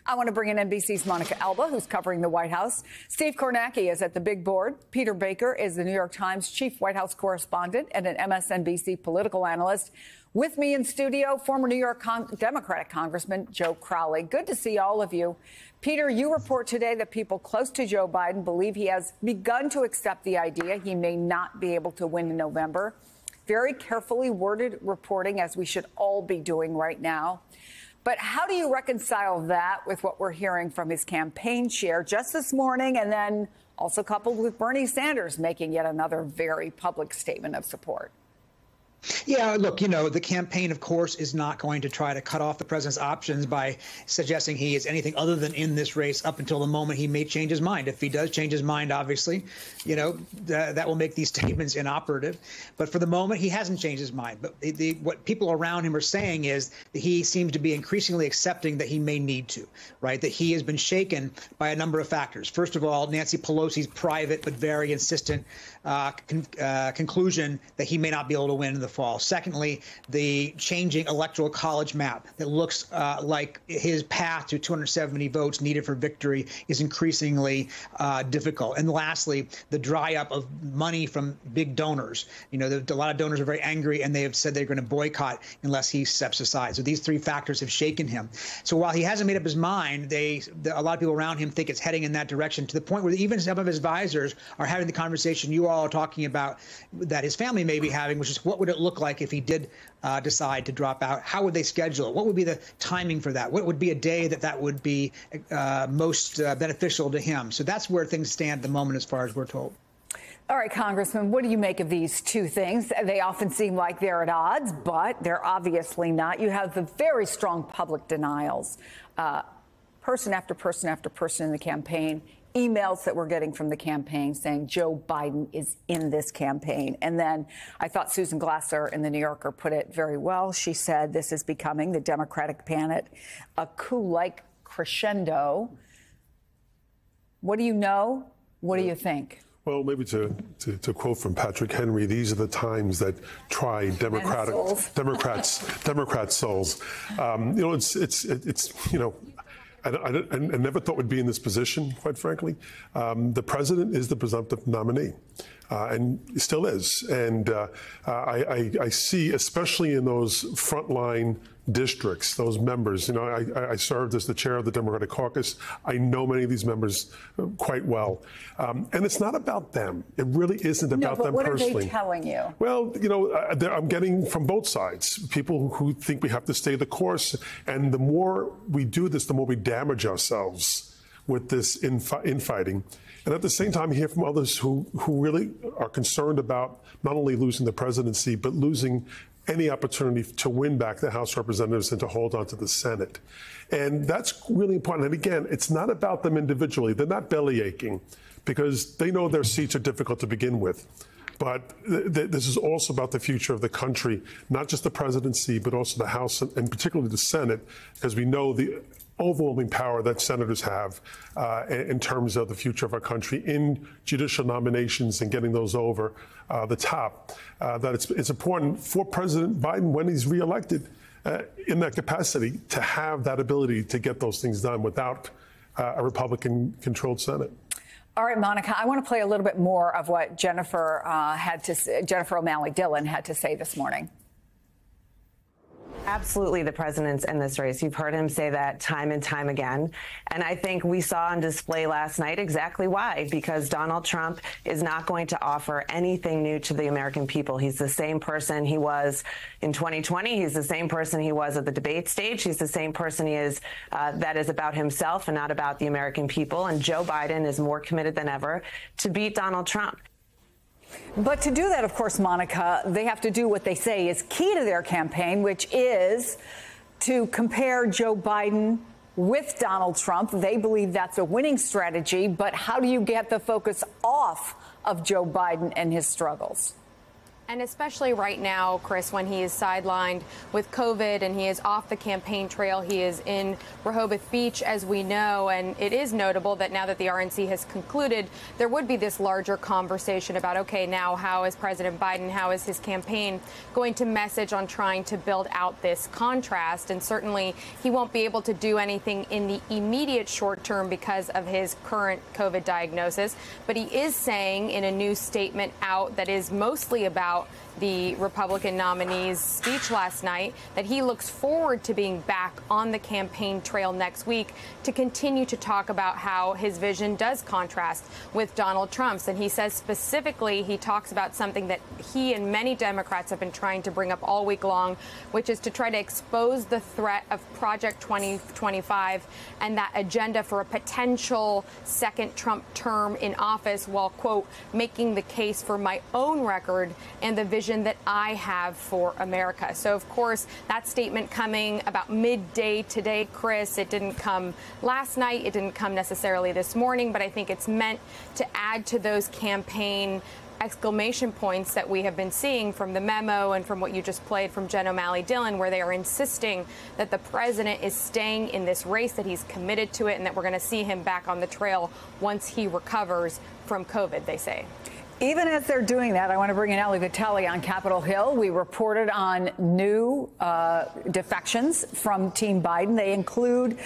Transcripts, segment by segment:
I want to bring in NBC's Monica Alba, who's covering the White House. Steve Kornacki is at the big board. Peter Baker is the New York Times chief White House correspondent and an MSNBC political analyst. With me in studio, former New York Democratic Congressman Joe Crowley. Good to see all of you. Peter, you report today that people close to Joe Biden believe he has begun to accept the idea he may not be able to win in November. Very carefully worded reporting, as we should all be doing right now. But how do you reconcile that with what we're hearing from his campaign chair just this morning, and then also coupled with Bernie Sanders making yet another very public statement of support? Yeah, look, the campaign, of course, is not going to try to cut off the president's options by suggesting he is anything other than in this race up until the moment he may change his mind. If he does change his mind, obviously, that will make these statements inoperative. But for the moment, he hasn't changed his mind. But what people around him are saying is that he seems to be increasingly accepting that he may need to, right? That he has been shaken by a number of factors. First of all, Nancy Pelosi's private but very insistent conclusion that he may not be able to win in the fall. Secondly, the changing electoral college map that looks like his path to 270 votes needed for victory is increasingly difficult. And lastly, the dry up of money from big donors. A lot of donors are very angry, and they have said they're going to boycott unless he steps aside. So these three factors have shaken him. So while he hasn't made up his mind, a lot of people around him think it's heading in that direction, to the point where even some of his advisors are having the conversation you all are talking about that his family may be having, which is what would it look like if he did decide to drop out? How would they schedule it? What would be the timing for that? What would be a day that would be most beneficial to him? So that's where things stand at the moment, as far as we're told. All right, Congressman, what do you make of these two things? They often seem like they're at odds, but they're obviously not. You have the very strong public denials, person after person after person in the campaign, emails that we're getting from the campaign saying Joe Biden is in this campaign. And then I thought Susan Glasser in the New Yorker put it very well. She said this is becoming the Democratic panic, a coup-like crescendo. What do you know? What do you think? Well, maybe to quote from Patrick Henry, these are the times that try Democratic souls. I never thought we'd be in this position, quite frankly. The president is the presumptive nominee, and he still is. And I see, especially in those frontline districts, those members, I served as the chair of the Democratic Caucus. I know many of these members quite well. And it's not about them. It really isn't about them personally. What are they telling you? Well, I'm getting from both sides, people who think we have to stay the course. And the more we do this, the more we damage ourselves with this infighting. And at the same time, you hear from others who really are concerned about not only losing the presidency, but losing any opportunity to win back the House of Representatives and to hold on to the Senate. And that's really important. And again, it's not about them individually. They're not belly aching because they know their seats are difficult to begin with. But this is also about the future of the country, not just the presidency, but also the House and particularly the Senate, as we know the overwhelming power that senators have in terms of the future of our country in judicial nominations and getting those over the top. That it's important for President Biden, when he's reelected in that capacity, to have that ability to get those things done without a Republican-controlled Senate. All right, Monica, I want to play a little bit more of what Jennifer O'Malley Dillon had to say this morning. Absolutely, the president's in this race. You've heard him say that time and time again. And I think we saw on display last night exactly why, because Donald Trump is not going to offer anything new to the American people. He's the same person he was in 2020. He's the same person he was at the debate stage. He's the same person he is that is about himself and not about the American people. And Joe Biden is more committed than ever to beat Donald Trump. But to do that, of course, Monica, they have to do what they say is key to their campaign, which is to compare Joe Biden with Donald Trump. They believe that's a winning strategy. But how do you get the focus off of Joe Biden and his struggles? And especially right now, Chris, when he is sidelined with COVID and he is off the campaign trail, he is in Rehoboth Beach, as we know. And it is notable that now that the RNC has concluded, there would be this larger conversation about, OK, now how is President Biden, how is his campaign going to message on trying to build out this contrast? And certainly he won't be able to do anything in the immediate short term because of his current COVID diagnosis. But he is saying in a new statement out that is mostly about the Republican nominee's speech last night that he looks forward to being back on the campaign trail next week to continue to talk about how his vision does contrast with Donald Trump's. And he says specifically, he talks about something that he and many Democrats have been trying to bring up all week long, which is to try to expose the threat of Project 2025 and that agenda for a potential second Trump term in office while, quote, making the case for my own record and the vision that I have for America. So, of course, that statement coming about midday today, Chris, it didn't come last night. It didn't come necessarily this morning, but I think it's meant to add to those campaign exclamation points that we have been seeing from the memo and from what you just played from Jen O'Malley-Dillon, where they are insisting that the president is staying in this race, that he's committed to it, and that we're going to see him back on the trail once he recovers from COVID, they say. Even as they're doing that, I want to bring in Ali Vitale on Capitol Hill. We reported on new defections from Team Biden. They include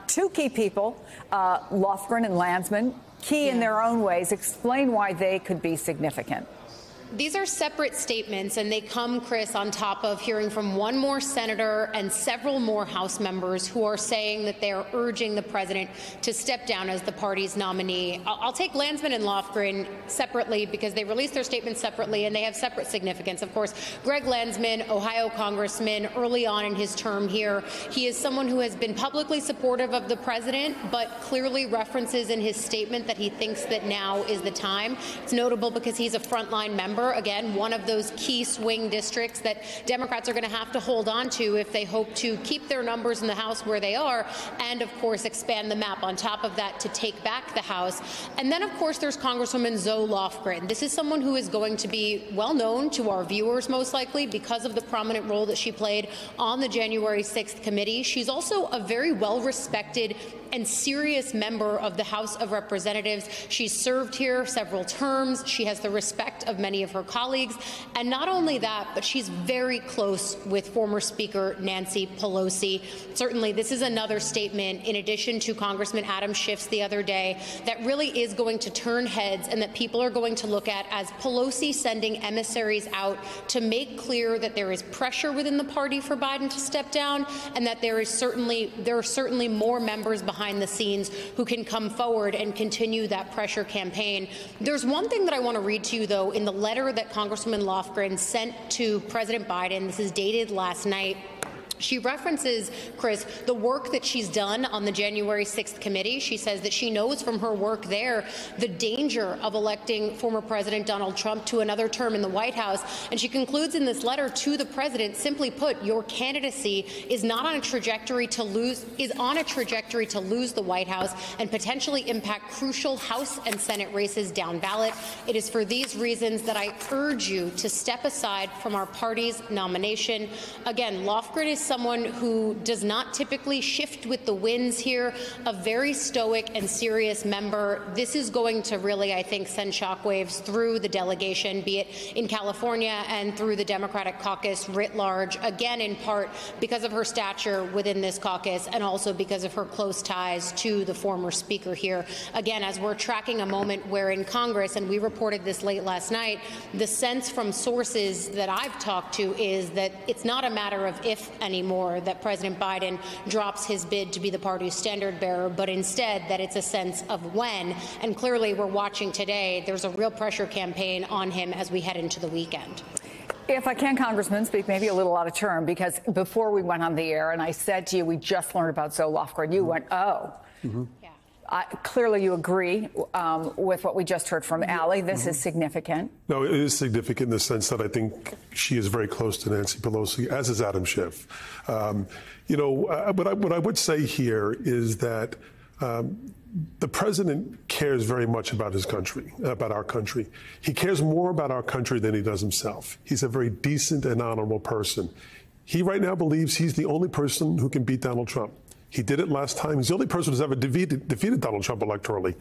two key people, Lofgren and Landsman, key in their own ways. Explain why they could be significant. These are separate statements, and they come, Chris, on top of hearing from one more senator and several more House members who are saying that they are urging the president to step down as the party's nominee. I'll take Landsman and Lofgren separately because they released their statements separately and they have separate significance. Of course, Greg Landsman, Ohio congressman, early on in his term here, he is someone who has been publicly supportive of the president, but clearly references in his statement that he thinks that now is the time. It's notable because he's a frontline member. Again, one of those key swing districts that Democrats are going to have to hold on to if they hope to keep their numbers in the House where they are, and of course expand the map on top of that to take back the House. And then of course there's Congresswoman Zoe Lofgren. This is someone who is going to be well known to our viewers most likely because of the prominent role that she played on the January 6th committee. She's also a very well respected and serious member of the House of Representatives. She's served here several terms. She has the respect of many of her colleagues. And not only that, but she's very close with former Speaker Nancy Pelosi. Certainly, this is another statement, in addition to Congressman Adam Schiff's the other day, that really is going to turn heads and that people are going to look at as Pelosi sending emissaries out to make clear that there is pressure within the party for Biden to step down, and that there are certainly more members behind the scenes who can come forward and continue that pressure campaign. There's one thing that I want to read to you, though, in the letter that Congresswoman Lofgren sent to President Biden. This is dated last night. She references, Chris, the work that she's done on the January 6th committee. She says that she knows from her work there the danger of electing former President Donald Trump to another term in the White House. And she concludes in this letter to the president, simply put, your candidacy is on a trajectory to lose the White House and potentially impact crucial House and Senate races down ballot. It is for these reasons that I urge you to step aside from our party's nomination. Again, Lofgren is someone who does not typically shift with the winds here, a very stoic and serious member. This is going to really, I think, send shockwaves through the delegation, be it in California and through the Democratic caucus writ large, again, in part because of her stature within this caucus and also because of her close ties to the former speaker here. Again, as we're tracking a moment where in Congress, and we reported this late last night, the sense from sources that I've talked to is that it's not a matter of if anymore that President Biden drops his bid to be the party's standard bearer, but instead that it's a sense of when. And clearly we're watching today, there's a real pressure campaign on him as we head into the weekend. If I can, Congressman, speak maybe a little out of turn, because before we went on the air and I said to you, we just learned about Zoe Lofgren, you went, oh. Mm-hmm. Clearly, you agree with what we just heard from Ali. This is significant. No, it is significant in the sense that I think she is very close to Nancy Pelosi, as is Adam Schiff. What I would say here is that The president cares very much about his country, about our country. He cares more about our country than he does himself. He's a very decent and honorable person. He right now believes he's the only person who can beat Donald Trump. He did it last time. He's the only person who's ever defeated Donald Trump electorally.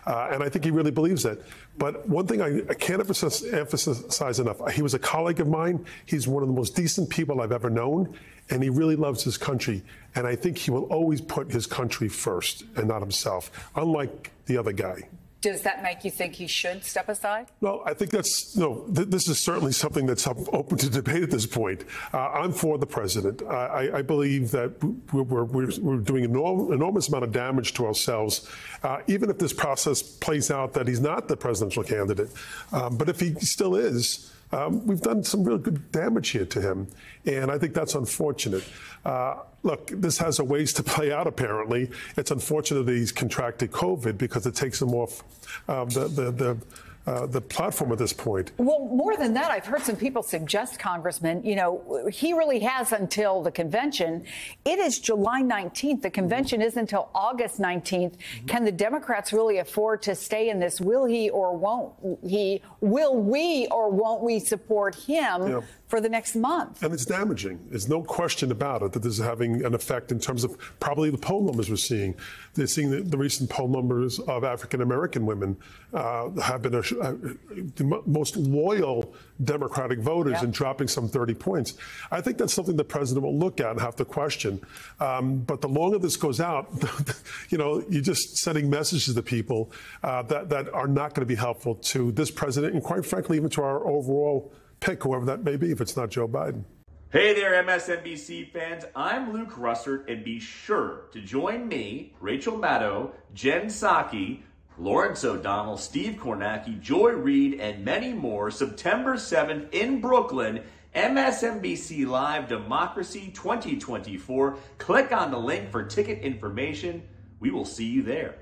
And I think he really believes that. But one thing I can't emphasize enough, he was a colleague of mine. He's one of the most decent people I've ever known. And he really loves his country. And I think he will always put his country first and not himself, unlike the other guy. Does that make you think he should step aside? Well, I think that's, this is certainly something that's open to debate at this point. I'm for the president. I believe that we're doing an enormous amount of damage to ourselves, even if this process plays out that he's not the presidential candidate. But if he still is, we've done some real good damage here to him, and I think that's unfortunate. Look, this has a ways to play out, apparently. It's unfortunate that he's contracted COVID because it takes him off the platform at this point. Well, more than that, I've heard some people suggest, Congressman, he really has until the convention. It is July 19th. The convention is until August 19th. Can the Democrats really afford to stay in this? Will he or won't he? Will we or won't we support him for the next month? And it's damaging. There's no question about it that this is having an effect in terms of probably the poll numbers we're seeing. They're seeing the recent poll numbers of African-American women have been the most loyal Democratic voters and dropping some 30 points. I think that's something the president will look at and have to question. But the longer this goes out, you're just sending messages to people that are not going to be helpful to this president and, quite frankly, even to our overall pick, whoever that may be, if it's not Joe Biden. Hey there, MSNBC fans. I'm Luke Russert, and be sure to join me, Rachel Maddow, Jen Psaki, Lawrence O'Donnell, Steve Kornacki, Joy Reid, and many more September 7th in Brooklyn, MSNBC Live Democracy 2024. Click on the link for ticket information. We will see you there.